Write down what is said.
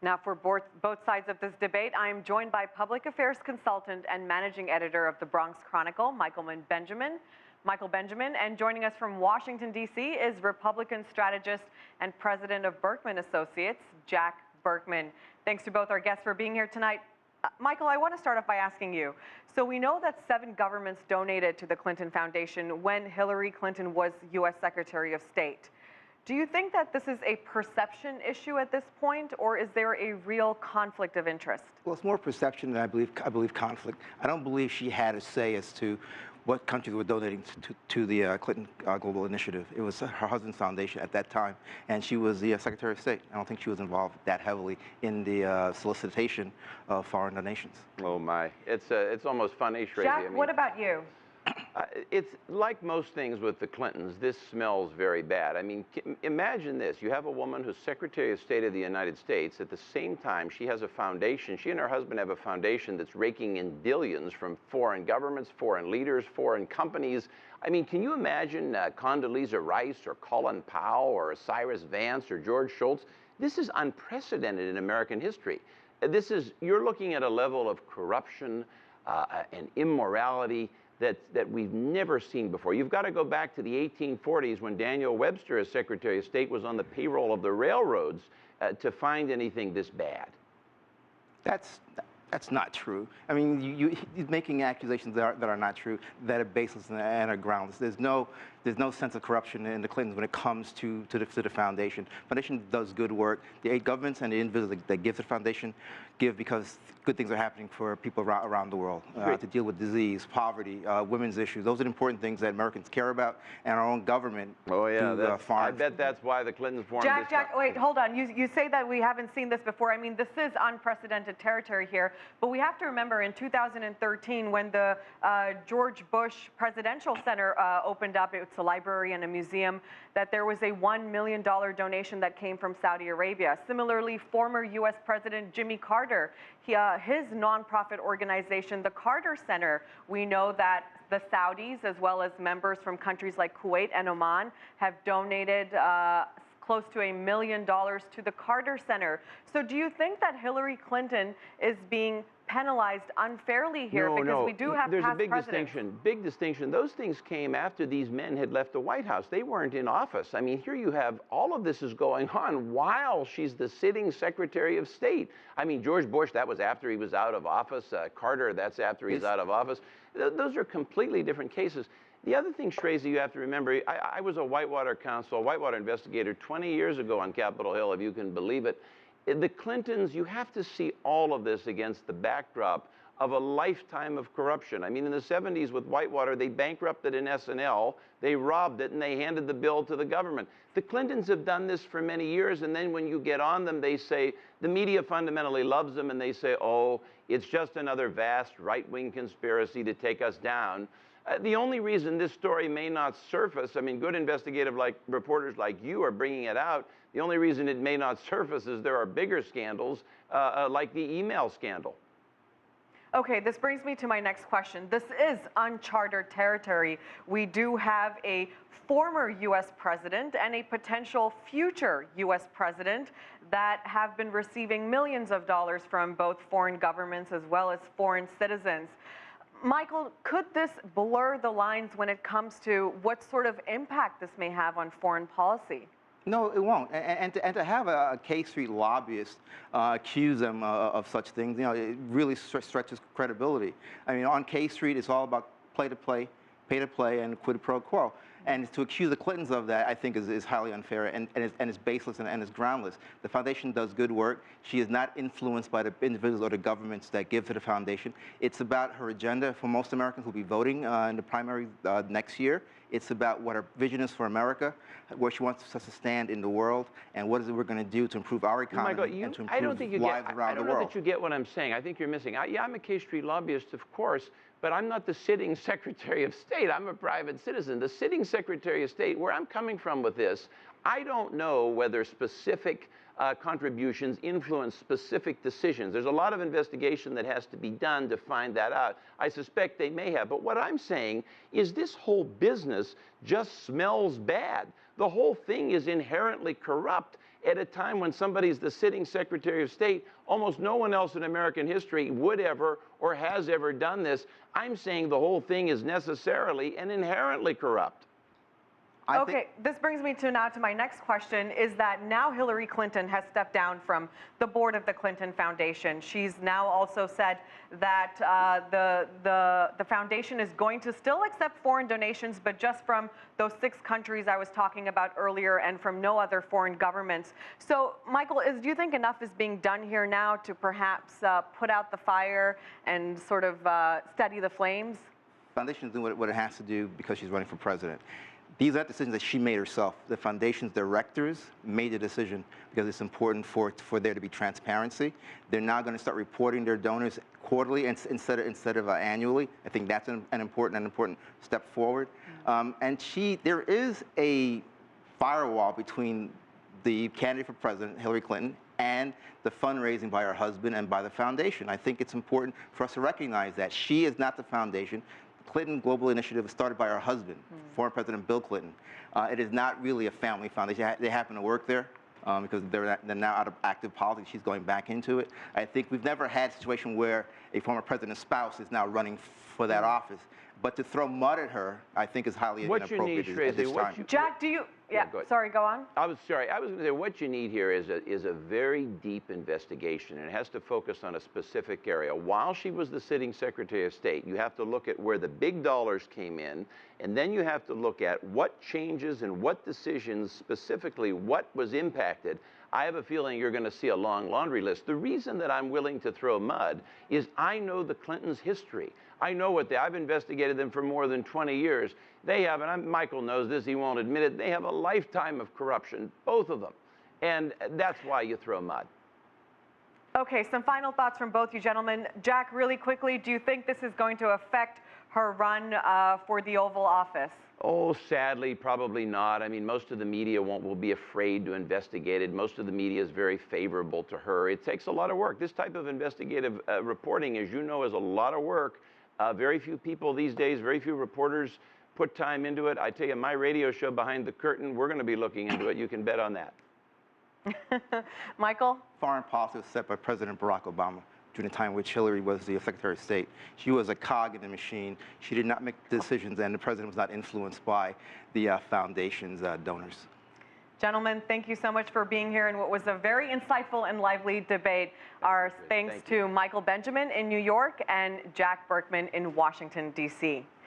Now, for both sides of this debate, I am joined by public affairs consultant and managing editor of the Bronx Chronicle, Michael Benjamin, and joining us from Washington, D.C. is Republican strategist and president of Berkman Associates, Jack Berkman. Thanks to both our guests for being here tonight. Michael, I want to start off by asking you, so we know that 7 governments donated to the Clinton Foundation when Hillary Clinton was U.S. Secretary of State. Do you think that this is a perception issue at this point, or is there a real conflict of interest? Well, it's more perception than I believe conflict. I don't believe she had a say as to what countries were donating to the Clinton Global Initiative. It was her husband's foundation at that time, and she was the Secretary of State. I don't think she was involved that heavily in the solicitation of foreign donations. Oh my, it's almost funny, Shrazy. Jack, what about you? It's like most things with the Clintons, this smells very bad. I mean, imagine this. You have a woman who's Secretary of State of the United States. At the same time, she has a foundation. She and her husband have a foundation that's raking in billions from foreign governments, foreign leaders, foreign companies. I mean, can you imagine Condoleezza Rice or Colin Powell or Cyrus Vance or George Shultz? This is unprecedented in American history. You're looking at a level of corruption and immorality that we've never seen before. You've got to go back to the 1840s when Daniel Webster, as Secretary of State, was on the payroll of the railroads to find anything this bad. That's not true. I mean, you're making accusations that are not true, that are baseless and are groundless. There's no sense of corruption in the Clintons when it comes to the foundation. Foundation does good work. The 8 governments and the individuals that give to the foundation give because good things are happening for people around the world to deal with disease, poverty, women's issues. Those are the important things that Americans care about, and our own government. Oh yeah, I bet that's why the Clintons formed this. Jack, wait, hold on. You say that we haven't seen this before. I mean, this is unprecedented territory here, but we have to remember in 2013 when the George Bush Presidential Center opened up, it's a library and a museum, that there was a $1 million donation that came from Saudi Arabia. Similarly, former U.S. President Jimmy Carter, his nonprofit organization, the Carter Center, we know that the Saudis, as well as members from countries like Kuwait and Oman, have donated close to $1 million to the Carter Center. So do you think that Hillary Clinton is being penalized unfairly here? No, because we do have there's past a big presidents. big distinction. Those things came after these men had left the White House. They weren't in office. I mean, here you have all of this is going on while she's the sitting Secretary of State. I mean, George Bush, that was after he was out of office. Carter, that's after he's out of office. Those are completely different cases. The other thing, Shrazy, you have to remember, I was a Whitewater counsel, a Whitewater investigator 20 years ago on Capitol Hill, if you can believe it. The Clintons, you have to see all of this against the backdrop of a lifetime of corruption. I mean, in the 70s with Whitewater, they bankrupted an S&L, they robbed it, and they handed the bill to the government. The Clintons have done this for many years, and then when you get on them, they say, the media fundamentally loves them, and they say, oh, it's just another vast right-wing conspiracy to take us down. The only reason this story may not surface, I mean, good investigative reporters like you are bringing it out. The only reason it may not surface is there are bigger scandals like the email scandal. Okay, this brings me to my next question. This is uncharted territory. We do have a former U.S. president and a potential future U.S. president that have been receiving millions of dollars from both foreign governments as well as foreign citizens. Michael, could this blur the lines when it comes to what sort of impact this may have on foreign policy? No, it won't. And to have a K Street lobbyist accuse them of such things, you know, it really stretches credibility. I mean, on K Street, it's all about pay to play, and quid pro quo. And to accuse the Clintons of that, I think, is highly unfair and is baseless and is groundless. The foundation does good work. She is not influenced by the individuals or the governments that give to the foundation. It's about her agenda for most Americans who will be voting in the primary next year. It's about what her vision is for America, where she wants us to stand in the world, and what is it we're going to do to improve our economy and to improve lives around the world. I don't know that you get what I'm saying. I think you're missing. Yeah, I'm a K Street lobbyist, of course, but I'm not the sitting Secretary of State. I'm a private citizen. The sitting Secretary of State, where I'm coming from with this, I don't know whether specific contributions influence specific decisions. There's a lot of investigation that has to be done to find that out. I suspect they may have. But what I'm saying is this whole business just smells bad. The whole thing is inherently corrupt. at a time when somebody's the sitting Secretary of State. Almost no one else in American history would ever or has ever done this. I'm saying the whole thing is necessarily and inherently corrupt. Okay, this brings me to my next question, is that now Hillary Clinton has stepped down from the board of the Clinton Foundation. She's now also said that the foundation is going to still accept foreign donations, but just from those 6 countries I was talking about earlier and from no other foreign governments. So, Michael, do you think enough is being done here now to perhaps put out the fire and sort of steady the flames? The foundation is doing what it has to do because she's running for president. These are decisions that she made herself. The foundation's directors made the decision because it's important for there to be transparency. They're now going to start reporting their donors quarterly instead of annually. I think that's an important step forward. And there is a firewall between the candidate for president, Hillary Clinton, and the fundraising by her husband and by the foundation. I think it's important for us to recognize that she is not the foundation. Clinton Global Initiative was started by her husband, former President Bill Clinton. It is not really a family foundation. They happen to work there because they're now out of active politics. She's going back into it. I think we've never had a situation where a former president's spouse is now running for that office. But to throw mud at her, I think is highly inappropriate at this time. Jack, do you... Yeah, sorry, go on. I was going to say, what you need here is a very deep investigation, and it has to focus on a specific area. While she was the sitting Secretary of State, you have to look at where the big dollars came in, and then you have to look at what changes and what decisions, specifically what was impacted. I have a feeling you're going to see a long laundry list. The reason that I'm willing to throw mud is I know the Clintons' history. I know I've investigated them for more than 20 years. They have, and Michael knows this, he won't admit it, they have a lifetime of corruption, both of them. And that's why you throw mud. Okay, some final thoughts from both you gentlemen. Jack, really quickly, do you think this is going to affect her run for the Oval Office? Oh, sadly, probably not. I mean, most of the media will be afraid to investigate it. Most of the media is very favorable to her. It takes a lot of work. This type of investigative reporting, as you know, is a lot of work. Very few people these days, very few reporters put time into it. I tell you, my radio show, Behind the Curtain, we're going to be looking into it. You can bet on that. Michael? Foreign policy was set by President Barack Obama during the time in which Hillary was the Secretary of State. She was a cog in the machine. She did not make decisions, and the president was not influenced by the foundation's donors. Gentlemen, thank you so much for being here in what was a very insightful and lively debate. Our thanks to Michael Benjamin in New York and Jack Berkman in Washington, D.C.